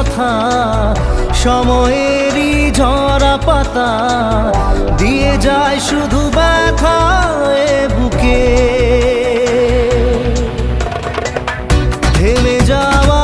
কথা, সময়েরই ঝরা পাতা দিয়ে যায় শুধু ব্যথা এ বুকে। থেমে যাওয়া